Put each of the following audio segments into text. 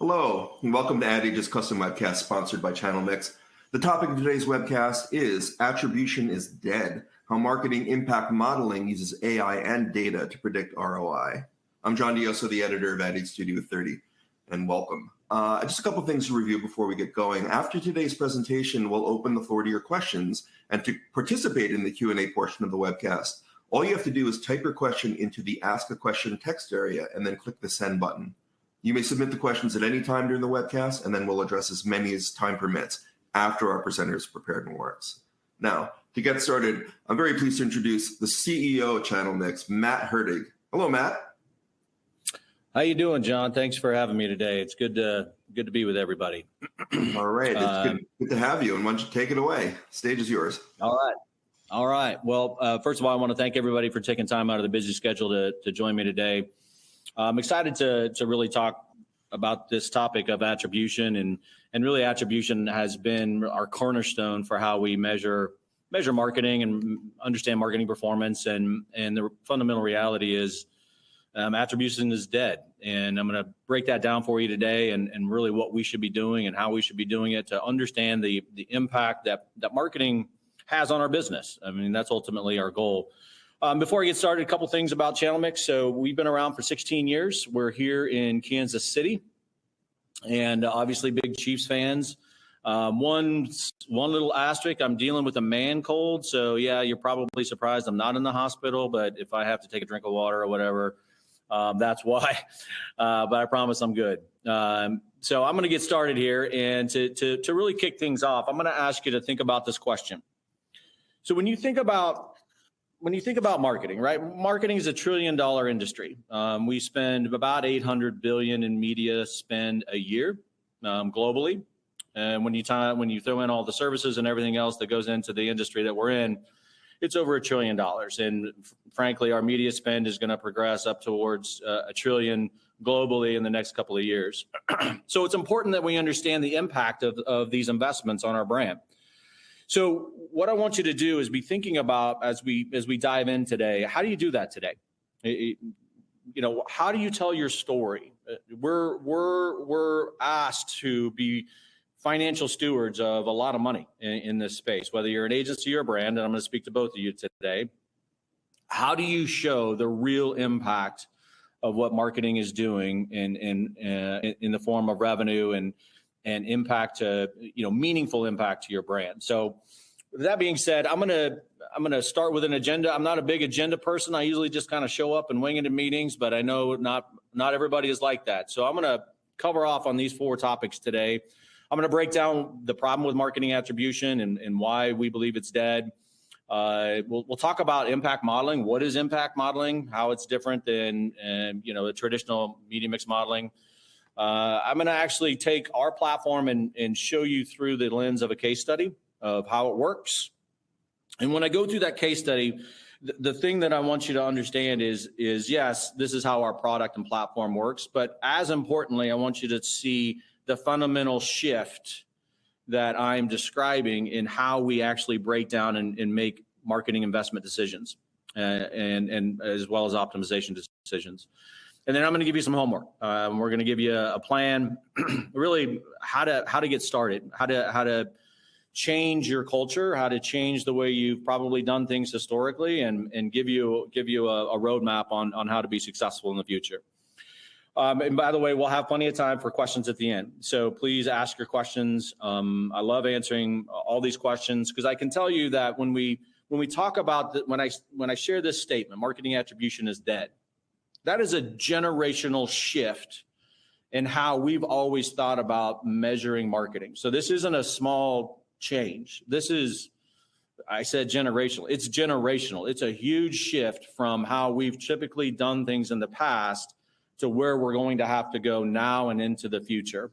Hello, and welcome to Ad Age's custom webcast sponsored by Channel Mix. The topic of today's webcast is Attribution is Dead, how marketing impact modeling uses AI and data to predict ROI. I'm John Dioso, the editor of Ad Age Studio 30, and welcome. Just a couple things to review before we get going. After today's presentation, we'll open the floor to your questions, and to participate in the Q&A portion of the webcast, all you have to do is type your question into the Ask a Question text area and then click the Send button. You may submit the questions at any time during the webcast, and then we'll address as many as time permits after our presenters prepared remarks. Now, to get started, I'm very pleased to introduce the CEO of Channel Mix, Matt Herdig. Hello, Matt. How you doing, John? Thanks for having me today. It's good to be with everybody. All right, it's good to have you, and why don't you take it away? Stage is yours. All right. Well, first of all, I want to thank everybody for taking time out of the busy schedule to join me today. I'm excited to really talk about this topic of attribution, and really attribution has been our cornerstone for how we measure marketing and understand marketing performance. And the fundamental reality is attribution is dead. And I'm going to break that down for you today and really what we should be doing and how we should be doing it to understand the impact that marketing has on our business. I mean, that's ultimately our goal. Before I get started, a couple things about Channel Mix. So we've been around for 16 years. We're here in Kansas City, and obviously big Chiefs fans. One little asterisk, I'm dealing with a man cold. So yeah, you're probably surprised I'm not in the hospital, but if I have to take a drink of water or whatever, that's why. But I promise I'm good. So I'm going to get started here, and to really kick things off, I'm going to ask you to think about this question. So when you think about marketing, right? Marketing is $1 trillion industry. We spend about $800 billion in media spend a year globally. And when you throw in all the services and everything else that goes into the industry that we're in, it's over $1 trillion. And frankly, our media spend is going to progress up towards $1 trillion globally in the next couple of years. So it's important that we understand the impact of these investments on our brand. So what I want you to do is be thinking about, as we dive in today, how do you do that today? How do you tell your story? We're asked to be financial stewards of a lot of money in this space, whether you're an agency or a brand, and I'm going to speak to both of you today. How do you show the real impact of what marketing is doing in the form of revenue and impact to, meaningful impact to your brand? So with that being said, I'm gonna start with an agenda. I'm not a big agenda person. I usually just kind of show up and wing it in meetings, but I know not everybody is like that. So I'm gonna cover off on these 4 topics today. I'm gonna break down the problem with marketing attribution and why we believe it's dead. We'll talk about impact modeling. What is impact modeling? How it's different than the traditional media mix modeling. I'm going to actually take our platform and show you through the lens of a case study of how it works. And when I go through that case study, the thing that I want you to understand is yes, this is how our product and platform works. But as importantly, I want you to see the fundamental shift that I'm describing in how we actually break down and make marketing investment decisions and as well as optimization decisions. And then I'm going to give you some homework. We're going to give you a plan, really how to get started, how to change your culture, how to change the way you've probably done things historically, and give you a roadmap on how to be successful in the future. And by the way, we'll have plenty of time for questions at the end. So please ask your questions. I love answering all these questions because I can tell you that when we talk about when I share this statement, marketing attribution is dead. That is a generational shift in how we've always thought about measuring marketing. So this isn't a small change. I said generational. It's generational. It's a huge shift from how we've typically done things in the past to where we're going to have to go now and into the future.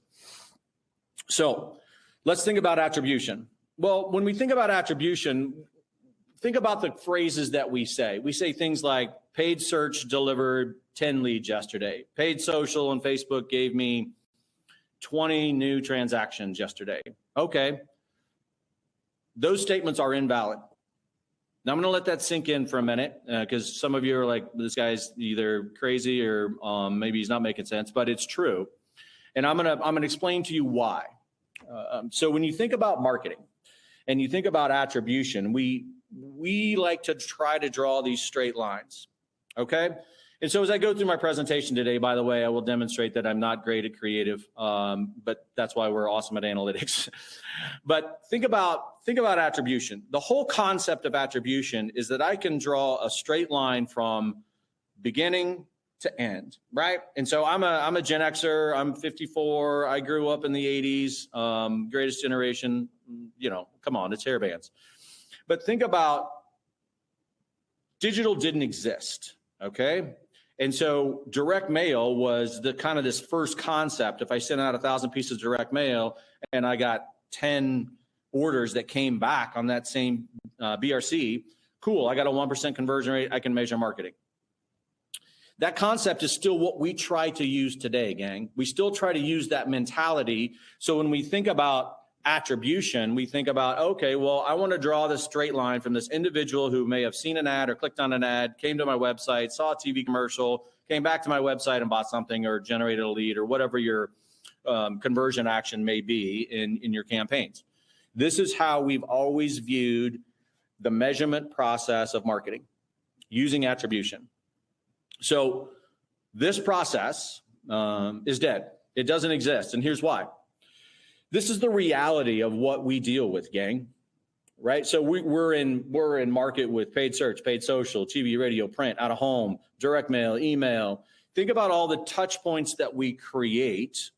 So let's think about attribution. Well, when we think about attribution, think about the phrases that we say. We say things like paid search delivered 10 leads yesterday. Paid social and Facebook gave me 20 new transactions yesterday. Okay. Those statements are invalid. Now I'm going to let that sink in for a minute because some of you are like, this guy's either crazy or maybe he's not making sense, but it's true. And I'm gonna explain to you why. So when you think about marketing and you think about attribution, we like to try to draw these straight lines, okay? And so as I go through my presentation today, by the way, I will demonstrate that I'm not great at creative, but that's why we're awesome at analytics. But think about attribution. The whole concept of attribution is that I can draw a straight line from beginning to end, right? And so I'm a Gen Xer, I'm 54, I grew up in the 80s, greatest generation, you know, come on, it's hair bands. But think about digital didn't exist, okay? And so direct mail was the kind of this first concept. If I sent out 1,000 pieces of direct mail and I got 10 orders that came back on that same BRC, cool, I got a 1% conversion rate, I can measure marketing. That concept is still what we try to use today, gang. We still try to use that mentality. So when we think about attribution, we think about, okay, well, I want to draw this straight line from this individual who may have seen an ad or clicked on an ad, came to my website, saw a TV commercial, came back to my website and bought something or generated a lead or whatever your conversion action may be in your campaigns. This is how we've always viewed the measurement process of marketing using attribution. So this process is dead. It doesn't exist. And here's why. This is the reality of what we deal with, gang, right? So we're in market with paid search, paid social, TV, radio, print, out of home, direct mail, email. Think about all the touch points that we create,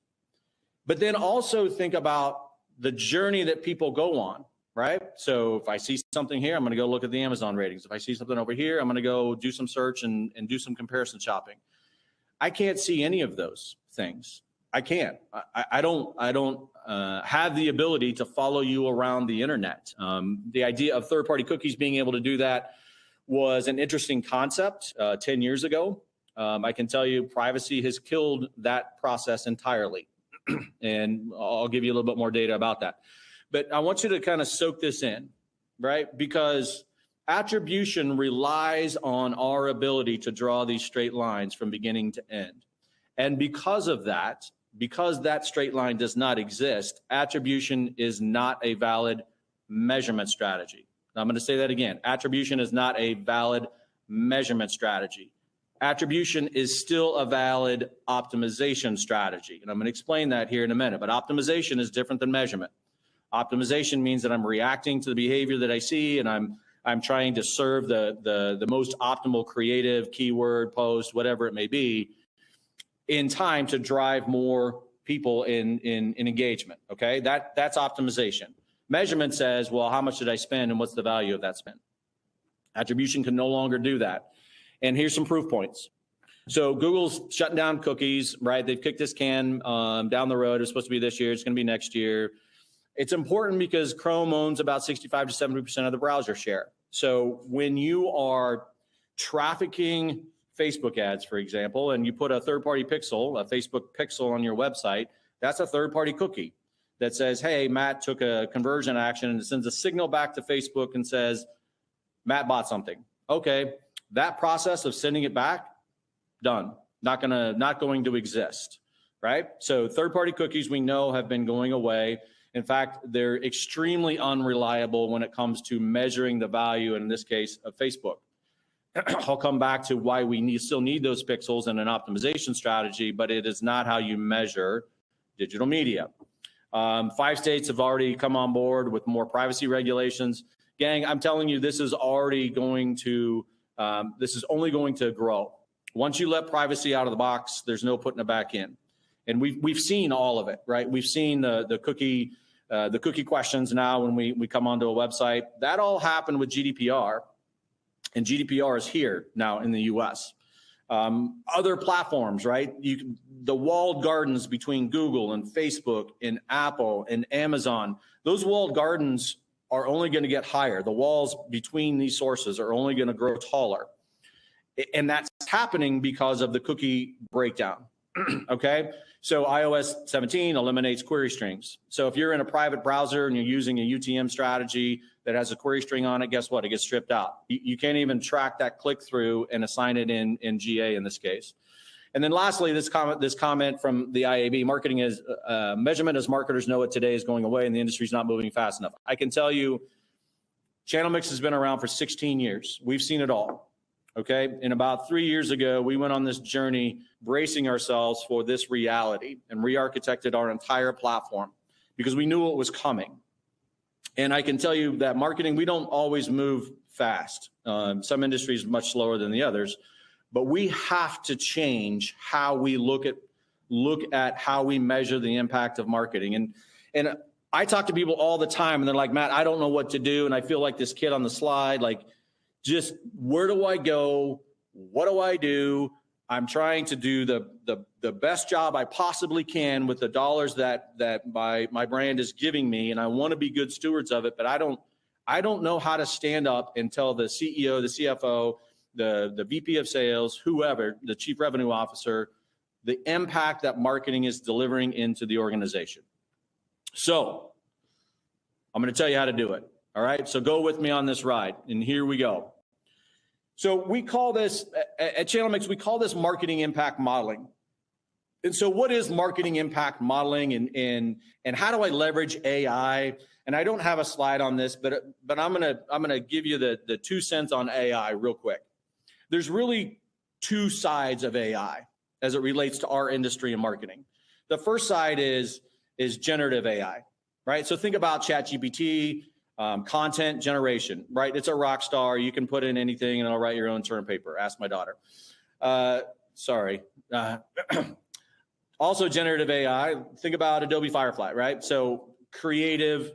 but then also think about the journey that people go on, right? So if I see something here, I'm going to go look at the Amazon ratings. If I see something over here, I'm going to go do some search and do some comparison shopping. I can't see any of those things. I can't. I don't have the ability to follow you around the internet. The idea of third-party cookies being able to do that was an interesting concept 10 years ago. I can tell you privacy has killed that process entirely. And I'll give you a little bit more data about that. But I want you to kind of soak this in, right? Because attribution relies on our ability to draw these straight lines from beginning to end. And because of that, because that straight line does not exist, attribution is not a valid measurement strategy. Now, I'm going to say that again. Attribution is not a valid measurement strategy. Attribution is still a valid optimization strategy. And I'm going to explain that here in a minute. But optimization is different than measurement. Optimization means that I'm reacting to the behavior that I see, and I'm trying to serve the most optimal creative keyword, post, whatever it may be, in time to drive more people in engagement, okay? That's optimization. Measurement says, well, how much did I spend and what's the value of that spend? Attribution can no longer do that. And here's some proof points. So Google's shutting down cookies, right? They've kicked this can down the road. It's supposed to be this year. It's going to be next year. It's important because Chrome owns about 65 to 70% of the browser share. So when you are trafficking Facebook ads, for example, and you put a third-party pixel, a Facebook pixel on your website, that's a third-party cookie that says, hey, Matt took a conversion action, and it sends a signal back to Facebook and says, Matt bought something. Okay, that process of sending it back, done. Not going to exist, right? So third-party cookies we know have been going away. In fact, they're extremely unreliable when it comes to measuring the value, in this case, of Facebook. I'll come back to why we still need those pixels in an optimization strategy, but it is not how you measure digital media. 5 states have already come on board with more privacy regulations. Gang, I'm telling you, this is only going to grow. Once you let privacy out of the box, there's no putting it back in. And we've seen all of it, right? We've seen the cookie questions now when we come onto a website. That all happened with GDPR. And GDPR is here now in the US. Other platforms, right? The walled gardens between Google and Facebook and Apple and Amazon, those walled gardens are only going to get higher. The walls between these sources are only going to grow taller. And that's happening because of the cookie breakdown. Okay, so iOS 17 eliminates query strings. So if you're in a private browser and you're using a UTM strategy that has a query string on it, guess what? It gets stripped out. You can't even track that click through and assign it in GA in this case. And then lastly, this comment from the IAB, marketing is measurement as marketers know it today is going away and the industry's not moving fast enough. I can tell you, channel mix has been around for 16 years. We've seen it all, okay? And about 3 years ago, we went on this journey bracing ourselves for this reality and re-architected our entire platform because we knew what was coming. And I can tell you that marketing, we don't always move fast. Some industries much slower than the others. But we have to change how we look at how we measure the impact of marketing. And I talk to people all the time and they're like, Matt, I don't know what to do. And I feel like this kid on the slide, like, just where do I go? What do I do? I'm trying to do the best job I possibly can with the dollars that my brand is giving me. And I want to be good stewards of it, but I don't know how to stand up and tell the CEO, the CFO, the VP of sales, whoever, the chief revenue officer, the impact that marketing is delivering into the organization. So I'm going to tell you how to do it. All right. So go with me on this ride. And here we go. So we call this at Channel Mix, we call this marketing impact modeling. And so what is marketing impact modeling and how do I leverage AI? And I don't have a slide on this, but I'm going to give you the 2 cents on AI real quick. There's really two sides of AI as it relates to our industry and marketing. The first side is generative AI, right? So think about ChatGPT, content generation, right? It's a rock star. You can put in anything and it'll write your own term paper. Ask my daughter. Also generative AI, think about Adobe Firefly, right? So creative,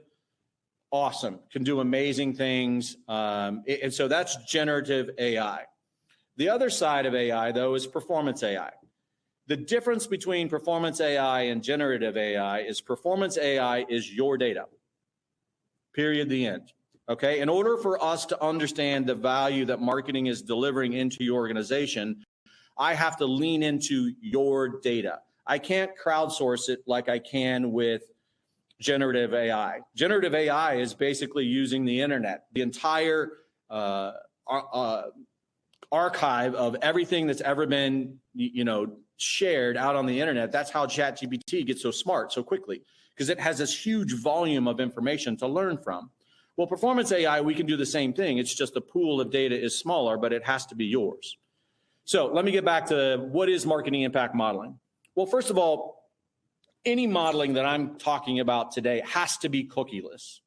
awesome, can do amazing things. And so that's generative AI. The other side of AI, though, is performance AI. The difference between performance AI and generative AI is performance AI is your data, period, the end. Okay, in order for us to understand the value that marketing is delivering into your organization, I have to lean into your data. I can't crowdsource it like I can with generative AI. Generative AI is basically using the internet, the entire archive of everything that's ever been, shared out on the internet. That's how ChatGPT gets so smart so quickly, because it has this huge volume of information to learn from. Well, performance AI, we can do the same thing. It's just the pool of data is smaller, but it has to be yours. So let me get back to what is marketing impact modeling. Well, first of all, any modeling that I'm talking about today has to be cookieless,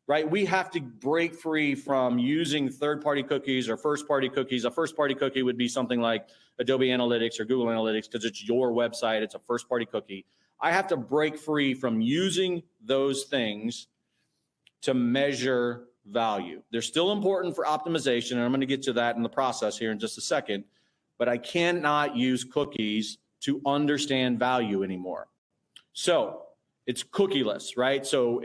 right? We have to break free from using third-party cookies or first-party cookies. A first-party cookie would be something like Adobe Analytics or Google Analytics because it's your website. It's a first-party cookie. I have to break free from using those things to measure value. They're still important for optimization, and I'm going to get to that in the process here in just a second, but I cannot use cookies to understand value anymore. So it's cookieless, right? So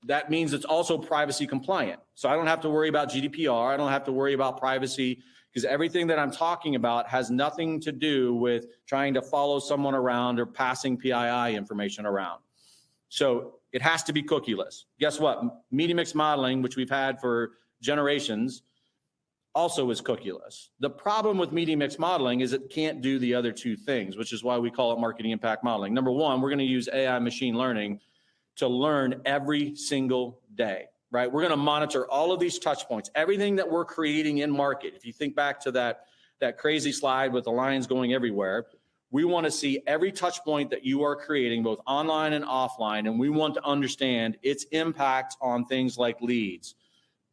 that means it's also privacy compliant. So I don't have to worry about GDPR. I don't have to worry about privacy because everything that I'm talking about has nothing to do with trying to follow someone around or passing PII information around. So it has to be cookieless. Guess what? Media mix modeling, which we've had for generations, also is cookieless. The problem with media mix modeling is it can't do the other two things, which is why we call it marketing impact modeling. Number one, we're going to use AI machine learning to learn every single day, right? We're going to monitor all of these touch points, everything that we're creating in market. If you think back to that crazy slide with the lines going everywhere, we want to see every touch point that you are creating, both online and offline, and we want to understand its impact on things like leads,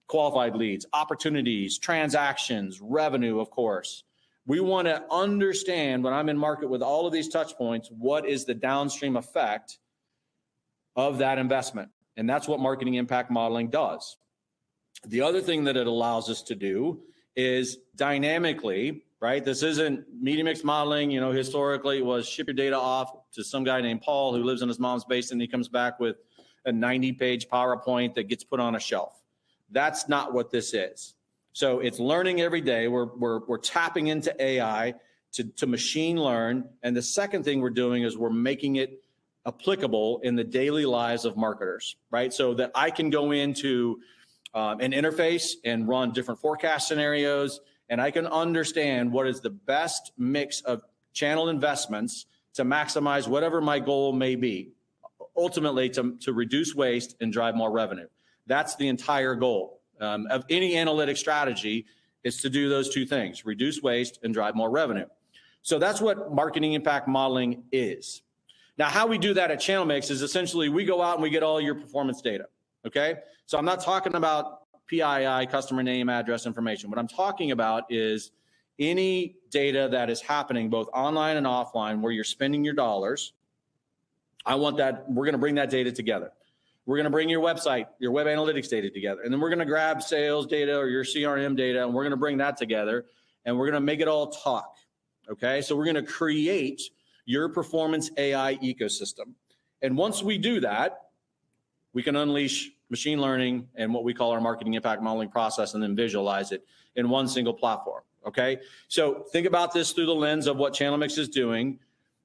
qualified leads, opportunities, transactions, revenue, of course. We want to understand when I'm in market with all of these touch points, what is the downstream effect of that investment? And that's what marketing impact modeling does. The other thing that it allows us to do is dynamically, right? This isn't media mix modeling, historically it was ship your data off to some guy named Paul who lives in his mom's basement and he comes back with a 90-page PowerPoint that gets put on a shelf. That's not what this is. So it's learning every day. We're tapping into AI to machine learn. And the second thing we're doing is we're making it applicable in the daily lives of marketers, right? So that I can go into an interface and run different forecast scenarios, and I can understand what is the best mix of channel investments to maximize whatever my goal may be, ultimately to reduce waste and drive more revenue. That's the entire goal of any analytic strategy, is to do those two things: reduce waste and drive more revenue. So that's what marketing impact modeling is. Now, how we do that at Channel Mix is essentially we go out and we get all your performance data, okay? So I'm not talking about PII, customer name, address information. What I'm talking about is any data that is happening both online and offline where you're spending your dollars. I want that. We're going to bring that data together. We're going to bring your website, your web analytics data together. And then we're going to grab sales data or your CRM data, and we're going to bring that together, and we're going to make it all talk, okay? So we're going to create your performance AI ecosystem. And once we do that, we can unleash machine learning and what we call our marketing impact modeling process, and then visualize it in one single platform, okay? So think about this through the lens of what Channel Mix is doing.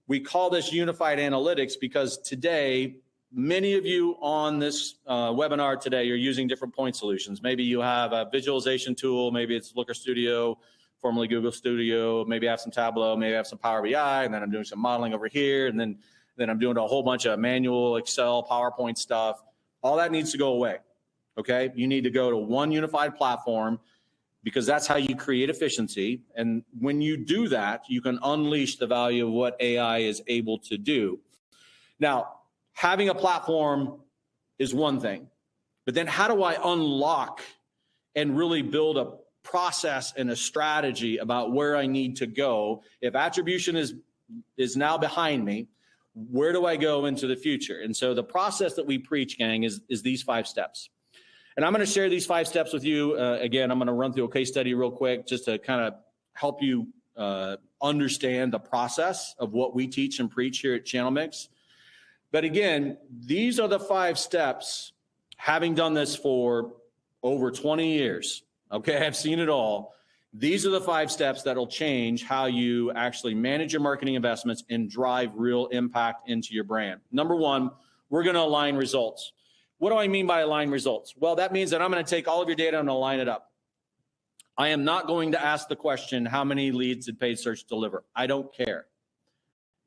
We call this unified analytics because today, many of you on this webinar today, you're using different point solutions. Maybe you have a visualization tool, maybe it's Looker Studio, formerly Google Studio, maybe I have some Tableau, maybe I have some Power BI, and then I'm doing some modeling over here, and then I'm doing a whole bunch of manual Excel, PowerPoint stuff. All that needs to go away, okay? You need to go to one unified platform, because that's how you create efficiency. And when you do that, you can unleash the value of what AI is able to do. Now, having a platform is one thing, but then how do I unlock and really build a process and a strategy about where I need to go? If attribution is now behind me, where do I go into the future? And so the process that we preach, gang, is these 5 steps. And I'm going to share these 5 steps with you. Again, I'm going to run through a case study real quick just to kind of help you understand the process of what we teach and preach here at Channel Mix. But again, these are the 5 steps, having done this for over 20 years. Okay, I've seen it all. These are the 5 steps that'll change how you actually manage your marketing investments and drive real impact into your brand. Number 1, we're going to align results. What do I mean by align results? Well, that means that I'm going to take all of your data and align it up. I am not going to ask the question, how many leads did paid search deliver? I don't care.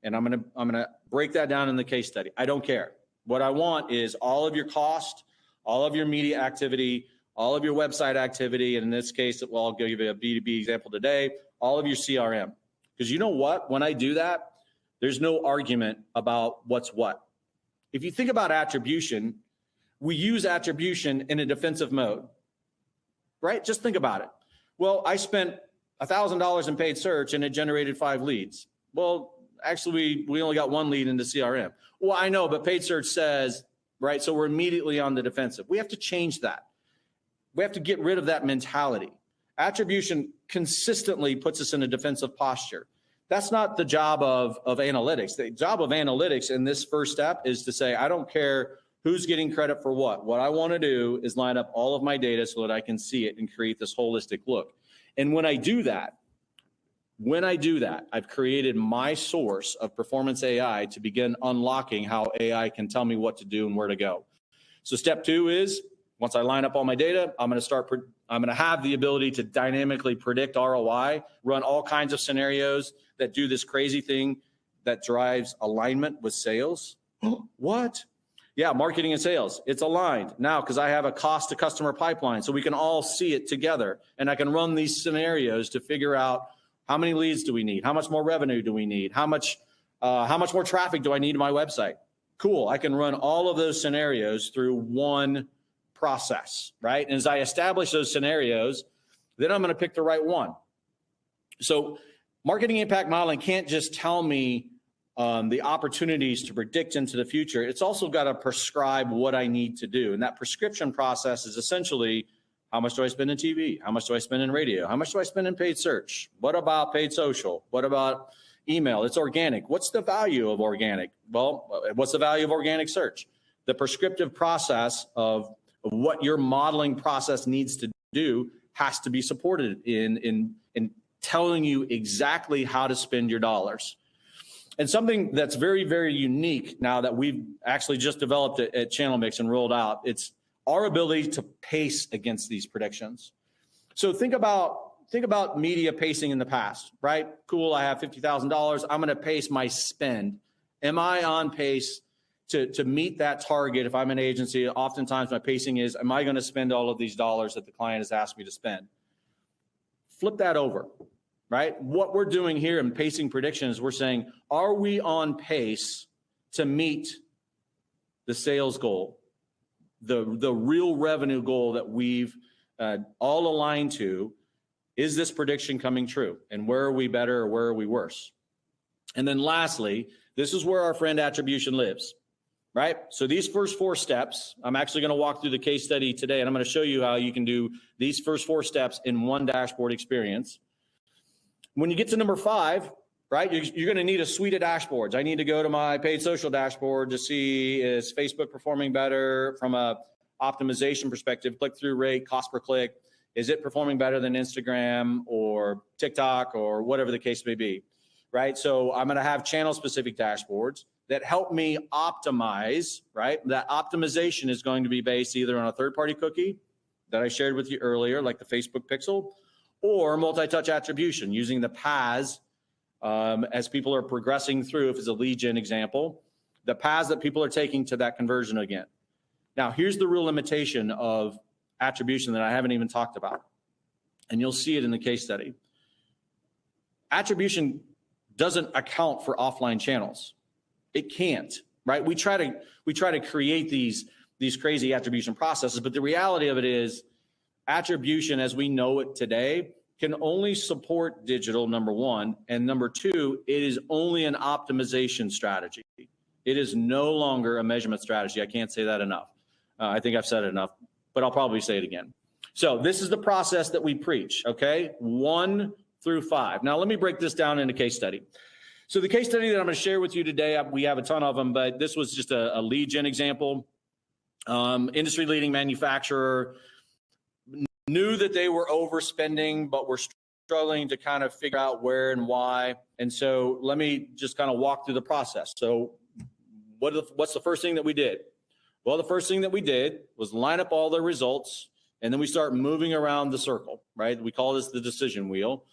And I'm going to break that down in the case study. I don't care. What I want is all of your cost, all of your media activity, all of your website activity, and in this case, well, I'll give you a B2B example today, all of your CRM. Because you know what? When I do that, there's no argument about what's what. If you think about attribution, we use attribution in a defensive mode, right? Just think about it. Well, I spent $1,000 in paid search and it generated 5 leads. Well, actually, we only got 1 lead into CRM. Well, I know, but paid search says, right? So we're immediately on the defensive. We have to change that. We have to get rid of that mentality. Attribution consistently puts us in a defensive posture. That's not the job of analytics. The job of analytics in this first step is to say, I don't care who's getting credit for what. What I want to do is line up all of my data so that I can see it and create this holistic look. And when I do that, I've created my source of performance AI to begin unlocking how AI can tell me what to do and where to go. So step 2 is, once I line up all my data, I'm going to have the ability to dynamically predict ROI, run all kinds of scenarios that do this crazy thing that drives alignment with sales. What? Yeah, marketing and sales. It's aligned now because I have a cost to customer pipeline, so we can all see it together. And I can run these scenarios to figure out how many leads do we need? How much more revenue do we need? How much more traffic do I need to my website? Cool. I can run all of those scenarios through one process, right? And as I establish those scenarios, then I'm going to pick the right one. So marketing impact modeling can't just tell me the opportunities to predict into the future. It's also got to prescribe what I need to do. And that prescription process is essentially, how much do I spend in TV? How much do I spend in radio? How much do I spend in paid search? What about paid social? What about email? It's organic. What's the value of organic? Well, what's the value of organic search? The prescriptive process of what your modeling process needs to do has to be supported in telling you exactly how to spend your dollars. And something that's very, very unique now that we've actually just developed it at Channel Mix and rolled out, it's our ability to pace against these predictions. So think about think about media pacing in the past, right? Cool, I have $50,000. I'm going to pace my spend. Am I on pace to meet that target? If I'm an agency, oftentimes my pacing is, am I going to spend all of these dollars that the client has asked me to spend? Flip that over, right? What we're doing here in pacing predictions, we're saying, are we on pace to meet the sales goal, the real revenue goal that we've all aligned to? Is this prediction coming true? And where are we better or where are we worse? And then lastly, this is where our friend attribution lives, right? So these first 4 steps, I'm actually going to walk through the case study today, and I'm going to show you how you can do these first 4 steps in one dashboard experience. When you get to number 5, right, you're going to need a suite of dashboards. I need to go to my paid social dashboard to see, is Facebook performing better from a optimization perspective, click-through rate, cost per click. Is it performing better than Instagram or TikTok or whatever the case may be, right? So I'm going to have channel-specific dashboards that help me optimize, right? That optimization is going to be based either on a third-party cookie that I shared with you earlier, like the Facebook pixel, or multi-touch attribution using the paths as people are progressing through, if it's a lead gen example, the paths that people are taking to that conversion again. Now, here's the real limitation of attribution that I haven't even talked about, and you'll see it in the case study. Attribution doesn't account for offline channels. It can't, right? We try to create these crazy attribution processes, but the reality of it is attribution as we know it today can only support digital, number 1, and number 2, it is only an optimization strategy. It is no longer a measurement strategy. I can't say that enough. I think I've said it enough, but I'll probably say it again. So this is the process that we preach, okay? 1 through 5. Now let me break this down into case study. So the case study that I'm going to share with you today, we have a ton of them, but this was just a lead gen example. Industry leading manufacturer knew that they were overspending, but were struggling to kind of figure out where and why. And so let me just kind of walk through the process. So what's the first thing that we did? Well, the first thing that we did was line up all the results, and then we start moving around the circle, right? We call this the decision wheel.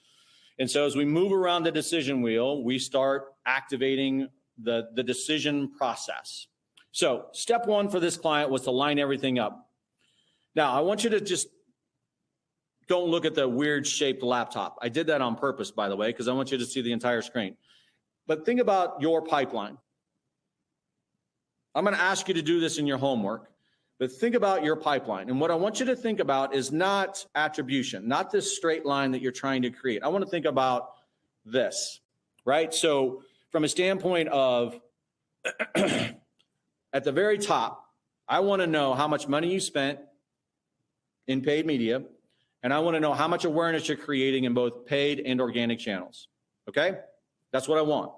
And so as we move around the decision wheel, we start activating the decision process. So step 1 for this client was to line everything up. Now, I want you to just don't look at the weird shaped laptop. I did that on purpose, by the way, because I want you to see the entire screen. But think about your pipeline. I'm going to ask you to do this in your homework, but think about your pipeline. And what I want you to think about is not attribution, not this straight line that you're trying to create. I want to think about this, right? So from a standpoint of at the very top, I want to know how much money you spent in paid media, and I want to know how much awareness you're creating in both paid and organic channels, okay? That's what I want.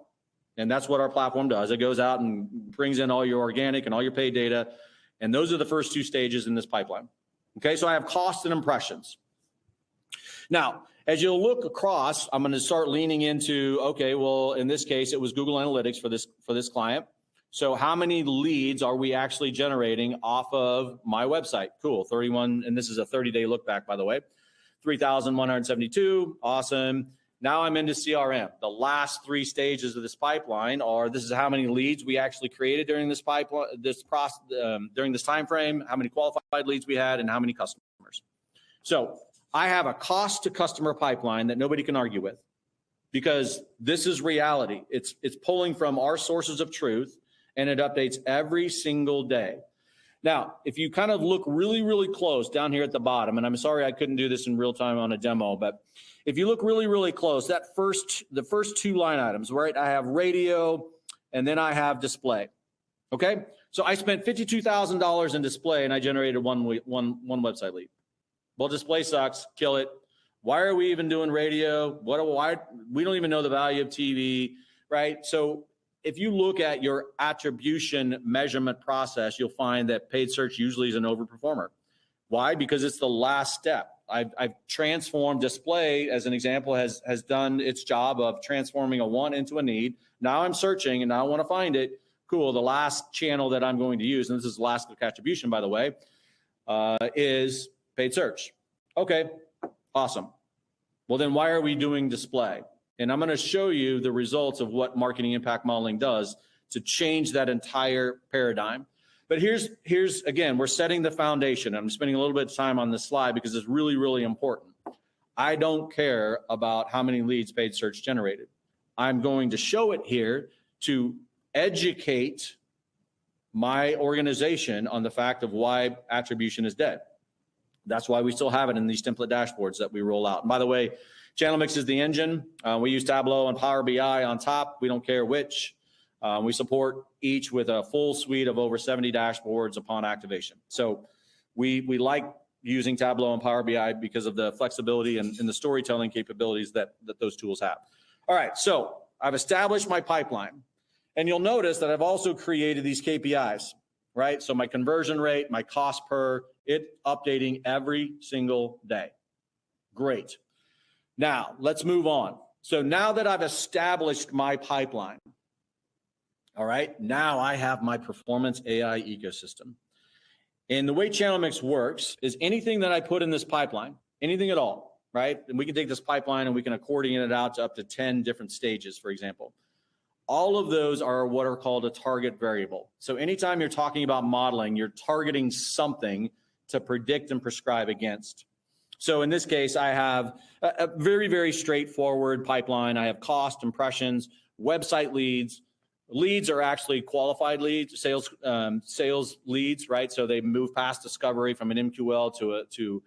And that's what our platform does. It goes out and brings in all your organic and all your paid data. And those are the first 2 stages in this pipeline. Okay, so I have cost and impressions. Now, as you'll look across, I'm going to start leaning into, okay, well, in this case, it was Google Analytics for this client. So how many leads are we actually generating off of my website? Cool, 31, and this is a 30-day look back, by the way. 3,172, awesome. Now I'm into CRM. The last 3 stages of this pipeline are, this is how many leads we actually created during this pipeline, during this time frame, how many qualified leads we had, and how many customers. So I have a cost to customer pipeline that nobody can argue with, because this is reality. It's pulling from our sources of truth, and it updates every single day. Now, if you kind of look really, really close down here at the bottom, and I'm sorry I couldn't do this in real time on a demo, but if you look really, really close, the first 2 line items, right? I have radio, and then I have display, okay? So I spent $52,000 in display, and I generated one website lead. Well, display sucks, kill it. Why are we even doing radio? Why? We don't even know the value of TV, right? So if you look at your attribution measurement process, you'll find that paid search usually is an overperformer. Why? Because it's the last step. I've transformed display, as an example, has done its job of transforming a want into a need. Now I'm searching and now I want to find it. Cool. The last channel that I'm going to use, and this is last click attribution, by the way, is paid search. Okay, awesome. Well, then why are we doing display? And I'm going to show you the results of what marketing impact modeling does to change that entire paradigm. But here's again, we're setting the foundation. I'm spending a little bit of time on this slide because it's really, really important. I don't care about how many leads paid search generated. I'm going to show it here to educate my organization on the fact of why attribution is dead. That's why we still have it in these template dashboards that we roll out. And by the way, Channel Mix is the engine. We use Tableau and Power BI on top. We don't care which. We support each with a full suite of over 70 dashboards upon activation. So we like using Tableau and Power BI because of the flexibility and the storytelling capabilities that those tools have. All right, so I've established my pipeline. And you'll notice that I've also created these KPIs, right? So my conversion rate, my cost per, it updating every single day. Great. Now, let's move on. So now that I've established my pipeline, all right, now I have my performance AI ecosystem. And the way Channel Mix works is anything that I put in this pipeline, anything at all, right? And we can take this pipeline and we can accordion it out to up to 10 different stages, for example. All of those are what are called a target variable. So anytime you're talking about modeling, you're targeting something to predict and prescribe against. So in this case, I have a very, very straightforward pipeline. I have cost, impressions, website leads. Leads are actually qualified leads, sales leads, right? So they move past discovery from an MQL to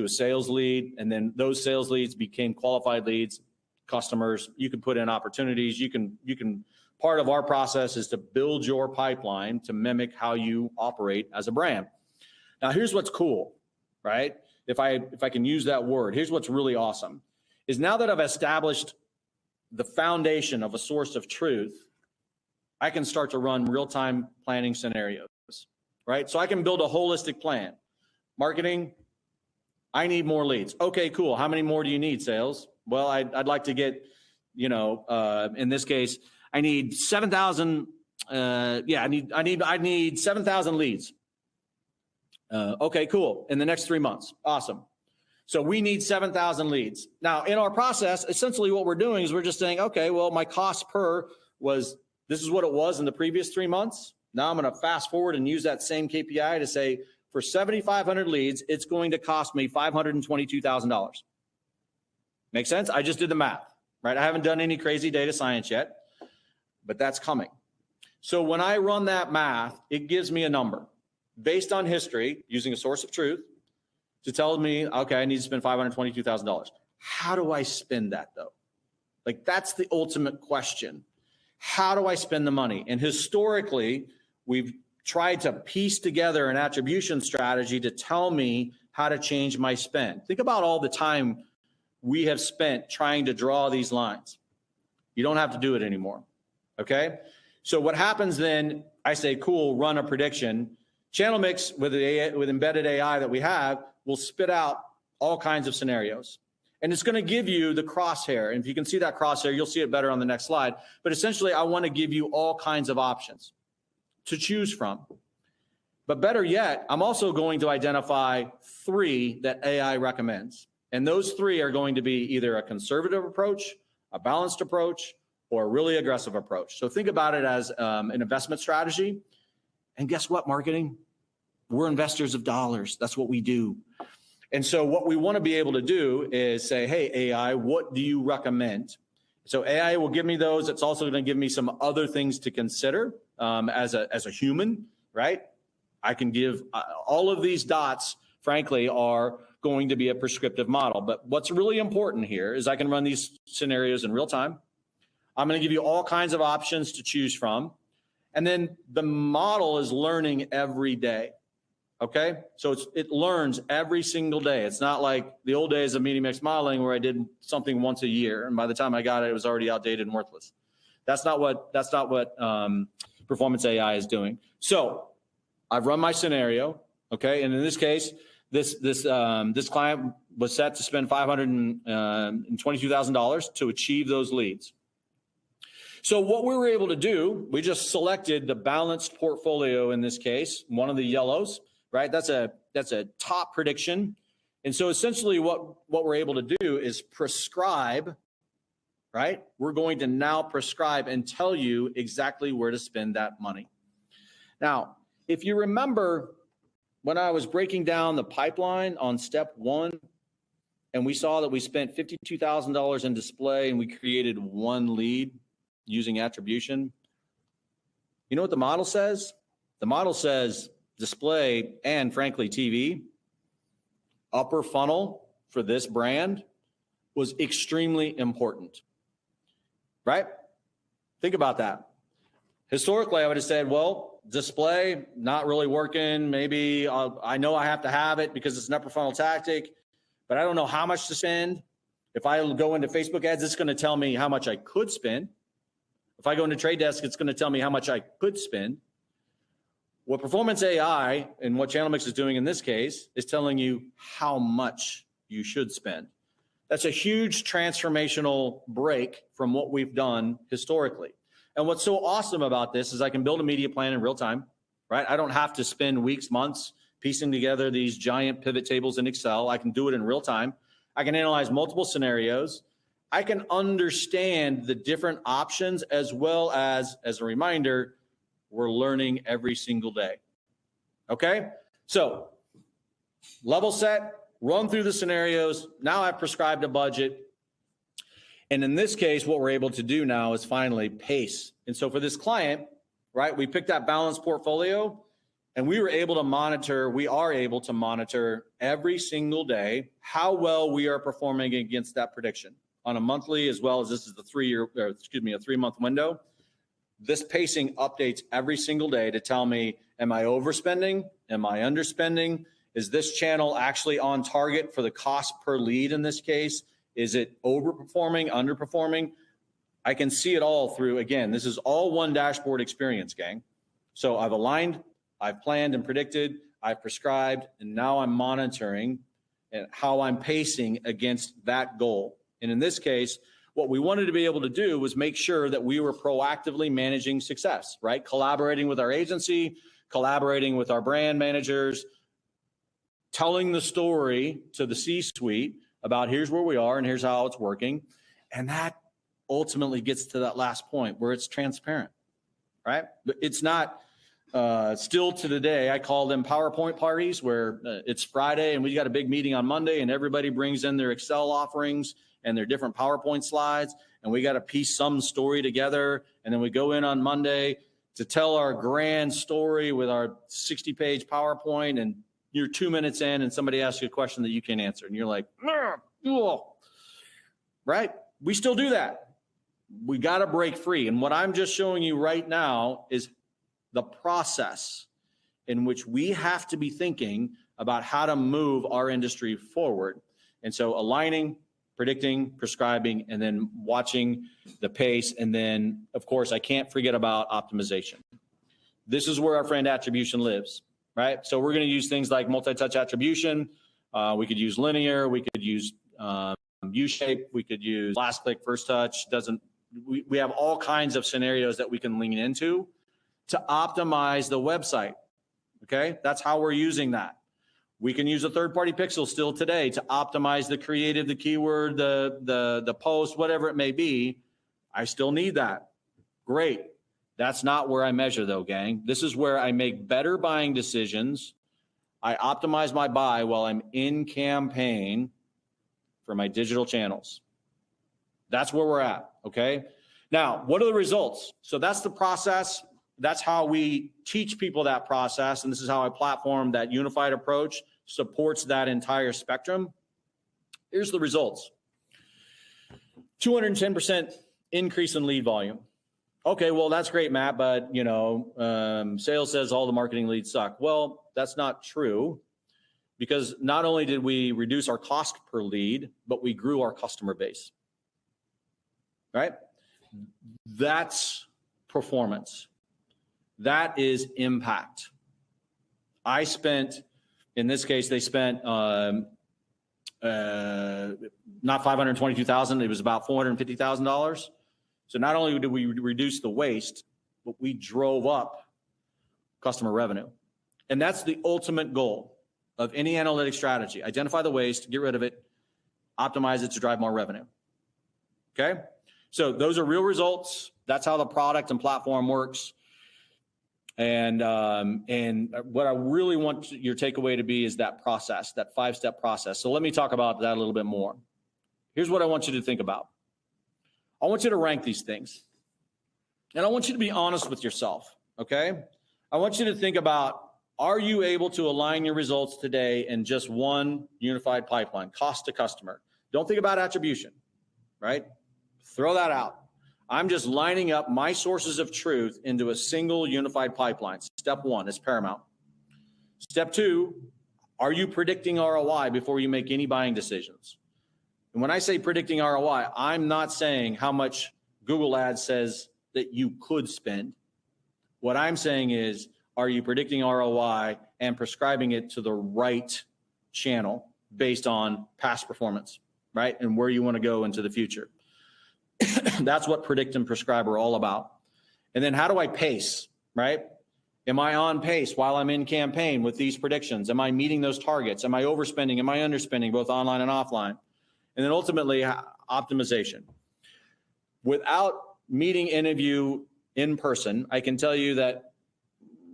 a sales lead, and then those sales leads became qualified leads. Customers, you can put in opportunities. You can. Part of our process is to build your pipeline to mimic how you operate as a brand. Now, here's what's cool, right? If I can use that word, here's what's really awesome, is now that I've established the foundation of a source of truth, I can start to run real-time planning scenarios, right? So I can build a holistic plan. Marketing, I need more leads. Okay, cool. How many more do you need, sales? Well, I'd like to get, in this case, I need 7,000. I need 7,000 leads. Okay, cool. In the next 3 months. Awesome. So we need 7,000 leads. Now, in our process, essentially what we're doing is we're just saying, okay, well, my cost per was, this is what it was in the previous 3 months. Now I'm going to fast forward and use that same KPI to say, for 7,500 leads, it's going to cost me $522,000. Make sense? I just did the math, right? I haven't done any crazy data science yet, but that's coming. So when I run that math, it gives me a number based on history, using a source of truth to tell me, okay, I need to spend $522,000. How do I spend that though? Like, that's the ultimate question. How do I spend the money? And historically, we've tried to piece together an attribution strategy to tell me how to change my spend. Think about all the time we have spent trying to draw these lines. You don't have to do it anymore, okay? So what happens then, I say, cool, run a prediction. Channel Mix with embedded AI that we have will spit out all kinds of scenarios. And it's going to give you the crosshair. And if you can see that crosshair, you'll see it better on the next slide. But essentially, I want to give you all kinds of options to choose from. But better yet, I'm also going to identify 3 that AI recommends. And those 3 are going to be either a conservative approach, a balanced approach, or a really aggressive approach. So think about it as an investment strategy. And guess what, marketing? We're investors of dollars. That's what we do. And so what we want to be able to do is say, hey, AI, what do you recommend? So AI will give me those. It's also going to give me some other things to consider as a human, right? I can give all of these dots, frankly, are going to be a prescriptive model. But what's really important here is I can run these scenarios in real time. I'm going to give you all kinds of options to choose from. And then the model is learning every day. Okay, so it learns every single day. It's not like the old days of media mix modeling where I did something once a year, and by the time I got it, it was already outdated and worthless. That's not what performance AI is doing. So I've run my scenario, okay, and in this case, this client was set to spend $522,000 to achieve those leads. So what we were able to do, we just selected the balanced portfolio in this case, one of the yellows. Right, that's a top prediction. And so essentially what we're able to do is prescribe, right? We're going to now prescribe and tell you exactly where to spend that money. Now, if you remember when I was breaking down the pipeline on step 1, and we saw that we spent $52,000 in display and we created 1 lead using attribution, you know what the model says? The model says display and frankly TV, upper funnel for this brand was extremely important, right? Think about that. Historically, I would have said, well, display, not really working. Maybe I know I have to have it because it's an upper funnel tactic, but I don't know how much to spend. If I go into Facebook ads, it's going to tell me how much I could spend. If I go into Trade Desk, it's going to tell me how much I could spend. What Performance AI and what Channel Mix is doing in this case is telling you how much you should spend. That's a huge transformational break from what we've done historically. And what's so awesome about this is I can build a media plan in real time, right? I don't have to spend weeks, months piecing together these giant pivot tables in Excel. I can do it in real time. I can analyze multiple scenarios. I can understand the different options as well as a reminder, we're learning every single day. Okay? So level set, run through the scenarios. Now I've prescribed a budget. And in this case, what we're able to do now is finally pace. And so for this client, right, we picked that balanced portfolio and we are able to monitor every single day how well we are performing against that prediction on a monthly, as well as this is the 3-month window. This pacing updates every single day to tell me, am I overspending? Am I underspending? Is this channel actually on target for the cost per lead in this case? Is it overperforming, underperforming? I can see it all through, again, this is all one dashboard experience, gang. So I've aligned, I've planned and predicted, I've prescribed, and now I'm monitoring and how I'm pacing against that goal. And in this case, what we wanted to be able to do was make sure that we were proactively managing success, right? Collaborating with our agency, collaborating with our brand managers, telling the story to the C-suite about here's where we are and here's how it's working. And that ultimately gets to that last point where it's transparent, right? But it's not, still to today, I call them PowerPoint parties where it's Friday and we got a big meeting on Monday and everybody brings in their Excel offerings and their different PowerPoint slides, and we got to piece some story together. And then we go in on Monday to tell our grand story with our 60-page PowerPoint, and you're 2 minutes in and somebody asks you a question that you can't answer. And you're like, right? We still do that. We got to break free. And what I'm just showing you right now is the process in which we have to be thinking about how to move our industry forward. And so aligning, predicting, prescribing, and then watching the pace. And then, of course, I can't forget about optimization. This is where our friend attribution lives, right? So we're going to use things like multi-touch attribution. We could use linear. We could use U-shape. We could use last click, first touch. We have all kinds of scenarios that we can lean into to optimize the website, okay? That's how we're using that. We can use a third-party pixel still today to optimize the creative, the keyword, the post, whatever it may be. I still need that. Great. That's not where I measure though, gang. This is where I make better buying decisions. I optimize my buy while I'm in campaign for my digital channels. That's where we're at, okay? Now, what are the results? So that's the process. That's how we teach people that process. And this is how I platform that unified approach supports that entire spectrum. Here's the results. 210% increase in lead volume. Okay, well, that's great, Matt, but sales says all the marketing leads suck. Well, that's not true, because not only did we reduce our cost per lead, but we grew our customer base, right? That's performance. That is impact. In this case, they spent not $522,000, it was about $450,000. So not only did we reduce the waste, but we drove up customer revenue. And that's the ultimate goal. of any analytic strategy. Identify the waste, get rid of it, optimize it to drive more revenue. Okay? So those are real results. That's how the product and platform works. And what I really want your takeaway to be is that process, that 5-step process. So let me talk about that a little bit more. Here's what I want you to think about. I want you to rank these things. And I want you to be honest with yourself, okay? I want you to think about, are you able to align your results today in just one unified pipeline, cost to customer? Don't think about attribution, right? Throw that out. I'm just lining up my sources of truth into a single unified pipeline. Step 1 is paramount. Step 2, are you predicting ROI before you make any buying decisions? And when I say predicting ROI, I'm not saying how much Google Ads says that you could spend. What I'm saying is, are you predicting ROI and prescribing it to the right channel based on past performance, right? And where you want to go into the future. That's what predict and prescribe are all about. And then how do I pace, right? Am I on pace while I'm in campaign with these predictions? Am I meeting those targets? Am I overspending? Am I underspending, both online and offline? And then ultimately, optimization. Without meeting any of you in person, I can tell you that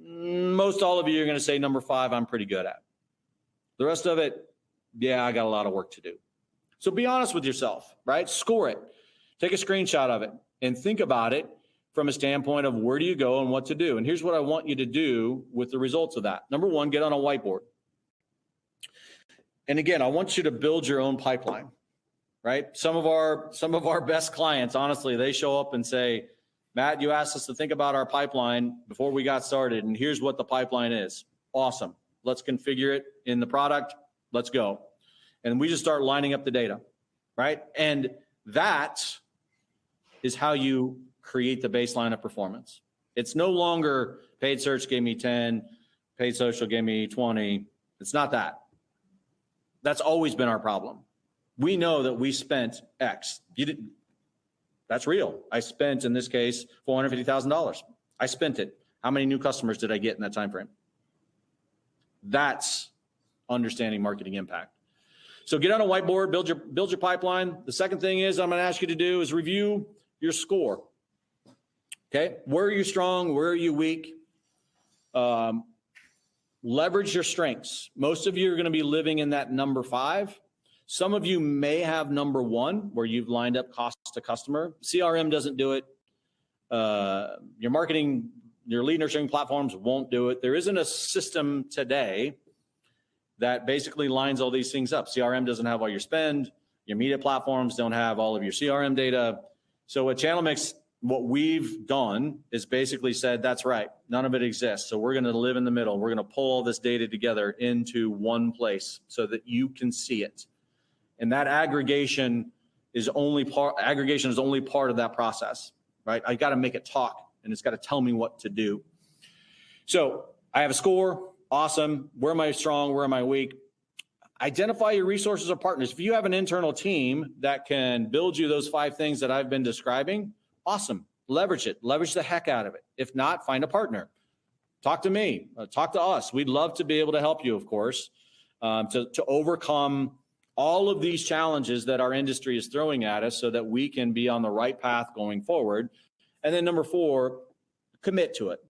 most all of you are going to say number 5, I'm pretty good at. The rest of it, yeah, I got a lot of work to do. So be honest with yourself, right? Score it. Take a screenshot of it and think about it from a standpoint of where do you go and what to do. And here's what I want you to do with the results of that. Number 1, get on a whiteboard. And again, I want you to build your own pipeline, right? Some of our best clients, honestly, they show up and say, Matt, you asked us to think about our pipeline before we got started, and here's what the pipeline is. Awesome. Let's configure it in the product. Let's go. And we just start lining up the data, right? And that is how you create the baseline of performance. It's no longer paid search gave me 10, paid social gave me 20. It's not that. That's always been our problem. We know that we spent X. That's real. I spent, in this case, $450,000. I spent it. How many new customers did I get in that time frame? That's understanding marketing impact. So get on a whiteboard, build your pipeline. The second thing is I'm going to ask you to do is review your score. Okay, where are you strong? Where are you weak? Leverage your strengths. Most of you are going to be living in that number 5. Some of you may have number 1, where you've lined up cost to customer. CRM doesn't do it. Your marketing, your lead nurturing platforms won't do it. There isn't a system today that basically lines all these things up. CRM doesn't have all your spend. Your media platforms don't have all of your CRM data. So at Channel Mix, what we've done is basically said, that's right, none of it exists. So we're going to live in the middle. We're going to pull all this data together into one place so that you can see it. And that aggregation is only part of that process, right? I got to make it talk, and it's got to tell me what to do. So I have a score. Awesome. Where am I strong? Where am I weak? Identify your resources or partners. If you have an internal team that can build you those 5 things that I've been describing, awesome. Leverage it. Leverage the heck out of it. If not, find a partner. Talk to me. Talk to us. We'd love to be able to help you, of course, to overcome all of these challenges that our industry is throwing at us so that we can be on the right path going forward. And then number 4, commit to it.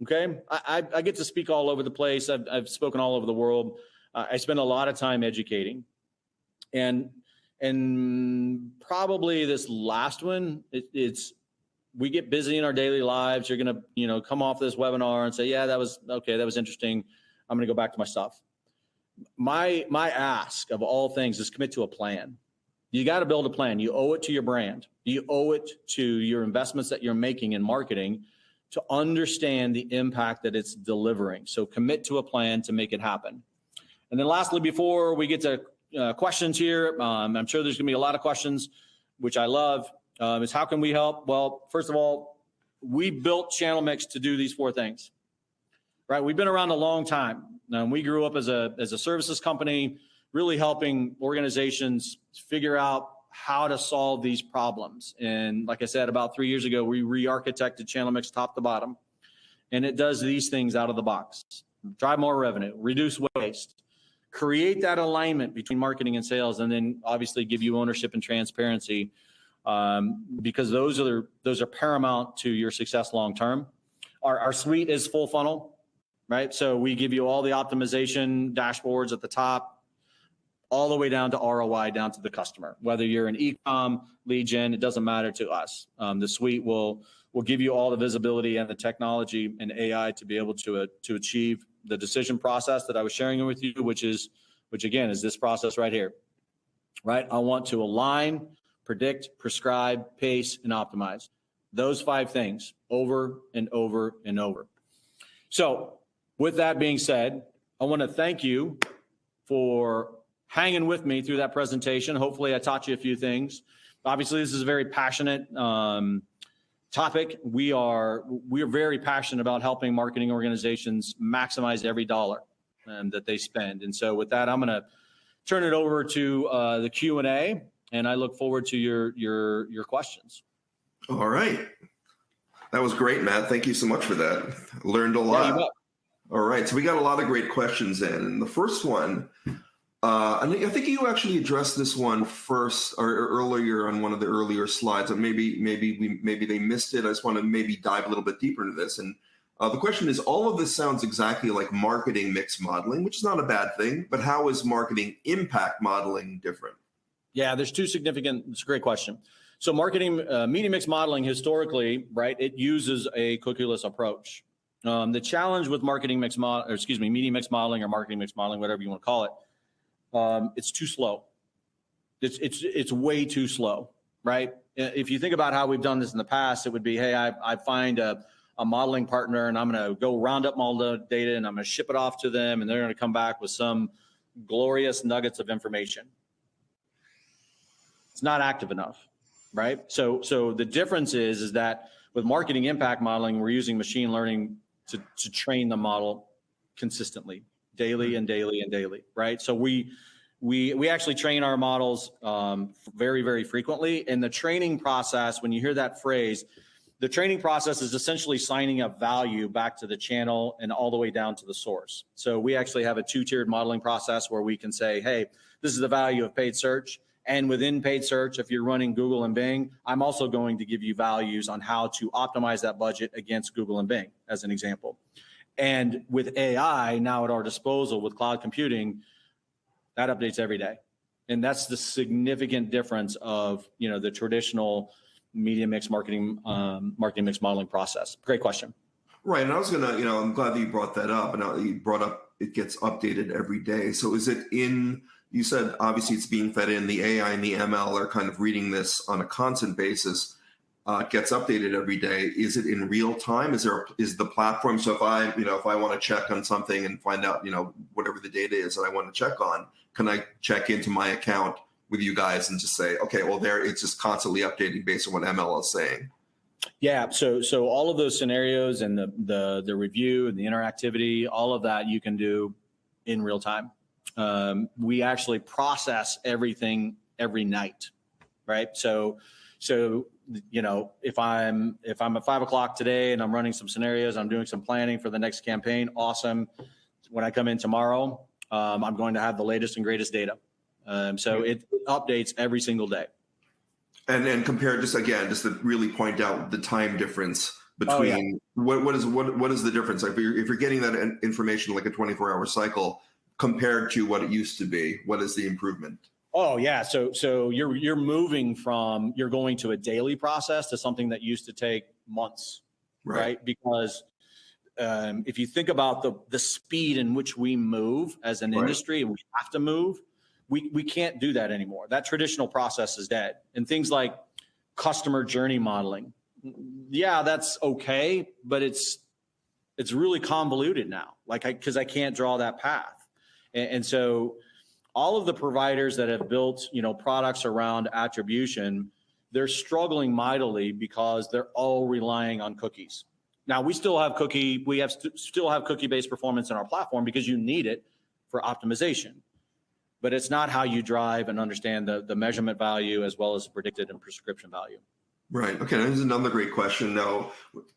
Okay, I get to speak all over the place. I've spoken all over the world. I spend a lot of time educating, and probably this last one, we get busy in our daily lives. You're gonna come off this webinar and say, yeah, that was okay, that was interesting. I'm gonna go back to my stuff. My ask of all things is commit to a plan. You got to build a plan. You owe it to your brand. You owe it to your investments that you're making in marketing to understand the impact that it's delivering. So commit to a plan to make it happen. And then lastly, before we get to questions here, I'm sure there's gonna be a lot of questions, which I love, is how can we help? Well, first of all, we built Channel Mix to do these 4 things, right? We've been around a long time. We grew up as a services company, really helping organizations figure out how to solve these problems. And like I said, about 3 years ago, we re-architected Channel Mix top to bottom. And it does these things out of the box. Drive more revenue, reduce waste, create that alignment between marketing and sales, and then obviously give you ownership and transparency, because those are paramount to your success long term. Our suite is full funnel, right? So we give you all the optimization dashboards at the top, all the way down to ROI, down to the customer. Whether you're an e-com, lead gen, it doesn't matter to us. The suite will give you all the visibility and the technology and AI to be able to achieve the decision process that I was sharing with you, which again is this process right here, right? I want to align, predict, prescribe, pace, and optimize. Those 5 things over and over and over. So with that being said, I want to thank you for hanging with me through that presentation. Hopefully I taught you a few things. Obviously, this is a very passionate topic. We are very passionate about helping marketing organizations maximize every dollar that they spend. And so with that, I'm going to turn it over to the Q&A, and I look forward to your questions. All right. That was great, Matt. Thank you so much for that. Learned a lot. Yeah, all right. So we got a lot of great questions in. And the first one, I think you actually addressed this one first or earlier on one of the earlier slides. And maybe they missed it. I just want to maybe dive a little bit deeper into this. And the question is, all of this sounds exactly like marketing mix modeling, which is not a bad thing. But how is marketing impact modeling different? Yeah, there's two significant. It's a great question. So marketing media mix modeling historically, right? It uses a cookieless approach. The challenge with media mix modeling or marketing mix modeling, whatever you want to call it, it's too slow. It's way too slow, right? If you think about how we've done this in the past, it would be, hey, I find a modeling partner and I'm going to go round up all the data and I'm going to ship it off to them and they're going to come back with some glorious nuggets of information. It's not active enough, right? So the difference is that with marketing impact modeling, we're using machine learning to train the model consistently, daily and daily and daily, right? So we actually train our models very, very frequently. In the training process, when you hear that phrase, the training process is essentially signing a value back to the channel and all the way down to the source. So we actually have a 2-tiered modeling process where we can say, hey, this is the value of paid search. And within paid search, if you're running Google and Bing, I'm also going to give you values on how to optimize that budget against Google and Bing, as an example. And with AI now at our disposal with cloud computing, that updates every day. And that's the significant difference of, the traditional media mix marketing mix modeling process. Great question. Right. And I was going to, I'm glad that you brought that up. And you brought up it gets updated every day. So is it you said obviously it's being fed in, the AI and the ML are kind of reading this on a constant basis. It gets updated every day. Is it in real time? Is the platform, so if I want to check on something and find out, whatever the data is that I want to check on, can I check into my account with you guys and just say, okay, well it's just constantly updating based on what ML is saying? Yeah, so all of those scenarios and the review and the interactivity, all of that you can do in real time. We actually process everything every night, right? So if I'm at 5 o'clock today and I'm running some scenarios, I'm doing some planning for the next campaign, awesome. When I come in tomorrow, I'm going to have the latest and greatest data. So it updates every single day. And compare just to really point out the time difference between what is the difference? Like if you're getting that information like a 24-hour cycle compared to what it used to be, what is the improvement? Oh yeah, so you're moving from you're going to a daily process to something that used to take months, right? Because if you think about the speed in which we move as an industry, and we have to move, we can't do that anymore. That traditional process is dead. And things like customer journey modeling, yeah, that's okay, but it's really convoluted now, because I can't draw that path, and so all of the providers that have built, products around attribution, they're struggling mightily because they're all relying on cookies. Now we still have cookie-based performance in our platform because you need it for optimization, but it's not how you drive and understand the measurement value as well as predicted and prescription value. Right. Okay. This is another great question. Now,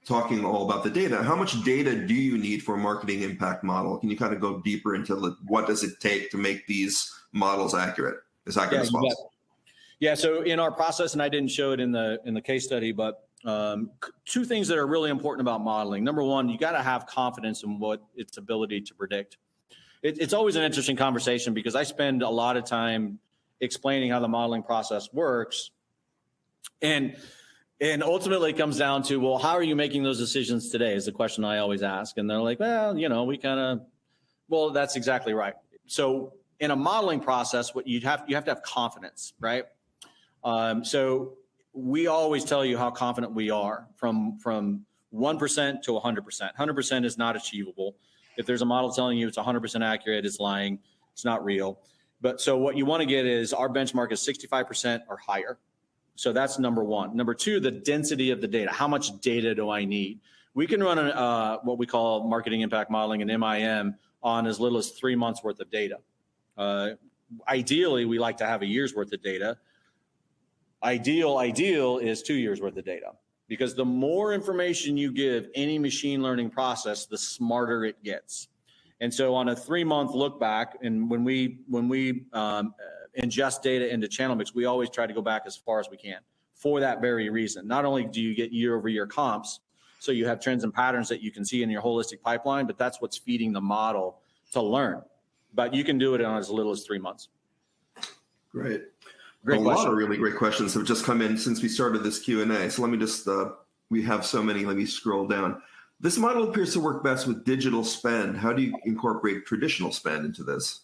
talking all about the data, how much data do you need for a marketing impact model? Can you kind of go deeper into what does it take to make these models accurate, as accurate as You bet. possible? Yeah. So in our process, and I didn't show it in the case study, but two things that are really important about modeling. Number one, you got to have confidence in what its ability to predict. It's always an interesting conversation because I spend a lot of time explaining how the modeling process works, and ultimately it comes down to, well, how are you making those decisions today? Is the question I always ask, and they're like, well, we kind of, well, that's exactly right. So in a modeling process, what you have to have confidence, right? So we always tell you how confident we are from 1% to 100%. 100% is not achievable. If there's a model telling you it's 100% accurate, it's lying. It's not real. But so what you want to get is our benchmark is 65% or higher. So that's number one. Number two, the density of the data. How much data do I need? We can run what we call marketing impact modeling, an MIM, on as little as 3 months worth of data. Ideally, we like to have a year's worth of data. Ideal is 2 years worth of data, because the more information you give any machine learning process, the smarter it gets. And so on a 3-month look back, and when we ingest data into channel mix, we always try to go back as far as we can for that very reason. Not only do you get year-over-year comps, so you have trends and patterns that you can see in your holistic pipeline, but that's what's feeding the model to learn. But you can do it in as little as 3 months. Great. Great a question. lot of really great questions have just come in since we started this Q&A. So let me just, we have so many, let me scroll down. This model appears to work best with digital spend. How do you incorporate traditional spend into this?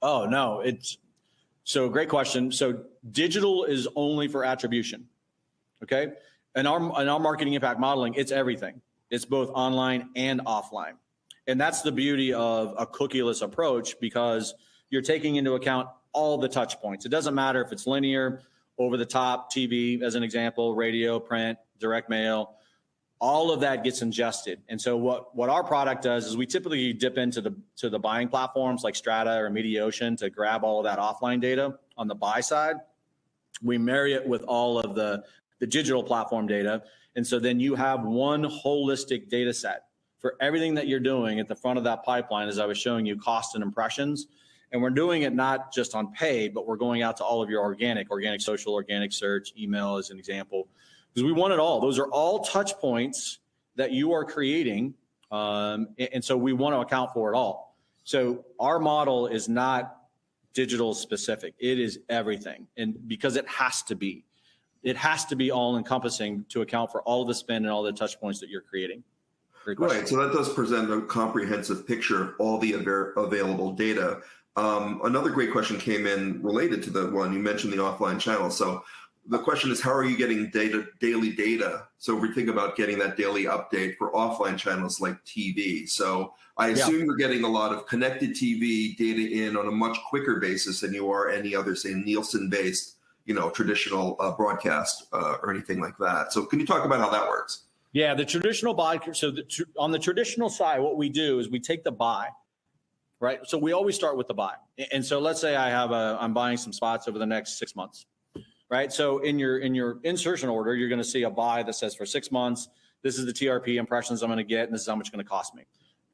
Oh, no, so great question. So digital is only for attribution, okay? And our marketing impact modeling, it's everything. It's both online and offline. And that's the beauty of a cookieless approach, because you're taking into account all the touch points. It doesn't matter if it's linear, over the top, TV, as an example, radio, print, direct mail, all of that gets ingested. And so what our product does is we typically dip into the buying platforms like Strata or Mediaocean to grab all of that offline data on the buy side. We marry it with all of the digital platform data. And so then you have one holistic data set for everything that you're doing at the front of that pipeline, as I was showing you, cost and impressions. And we're doing it not just on paid, but we're going out to all of your organic social, organic search, email as an example, because we want it all. Those are all touch points that you are creating. And so we want to account for it all. So our model is not digital specific. It is everything. And because it has to be all encompassing to account for all of the spend and all the touch points that you're creating. Right. So that does present a comprehensive picture of all the available data. Another great question came in related to the one you mentioned, the offline channel. So the question is, how are you getting daily data? So if we think about getting that daily update for offline channels like TV. So I assume you're getting a lot of connected TV data in on a much quicker basis than you are any other, say, Nielsen-based, traditional broadcast or anything like that. So can you talk about how that works? Yeah, the traditional buy. So on the traditional side, what we do is we take the buy, right? So we always start with the buy. And so let's say I'm buying some spots over the next 6 months, right? So in your insertion order, you're going to see a buy that says for 6 months, this is the TRP impressions I'm going to get, and this is how much it's going to cost me.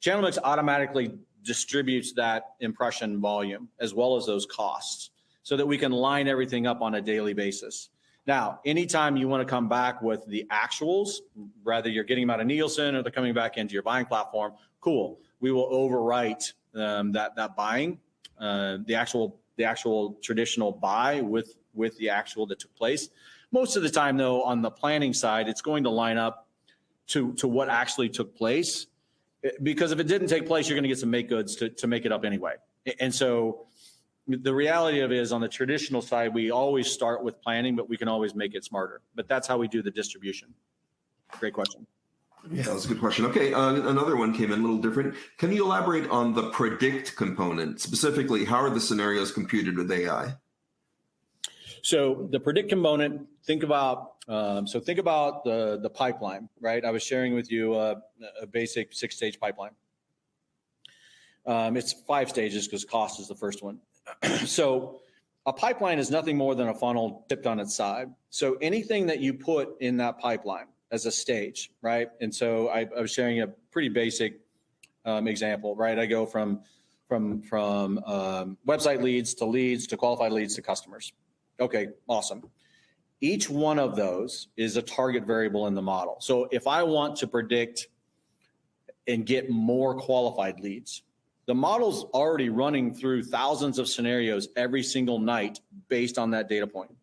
Channel Mix automatically distributes that impression volume as well as those costs so that we can line everything up on a daily basis. Now, anytime you want to come back with the actuals, whether you're getting them out of Nielsen or they're coming back into your buying platform, cool. We will overwrite that buying, the actual traditional buy with the actual that took place. Most of the time, though, on the planning side, it's going to line up to what actually took place, because if it didn't take place, you're going to get some make goods to make it up anyway. And so the reality of it is, on the traditional side, we always start with planning, but we can always make it smarter. But that's how we do the distribution. Great question. Yeah, that's a good question. Okay, another one came in a little different. Can you elaborate on the predict component? Specifically, how are the scenarios computed with AI? So the predict component, think about the pipeline, right? I was sharing with you a basic 6-stage pipeline. It's 5 stages because cost is the first one. So a pipeline is nothing more than a funnel tipped on its side. So anything that you put in that pipeline as a stage, right? And so I was sharing a pretty basic example, right? I go from website leads to qualified leads to customers. Okay, awesome. Each one of those is a target variable in the model. So if I want to predict and get more qualified leads, the model's already running through thousands of scenarios every single night based on that data point,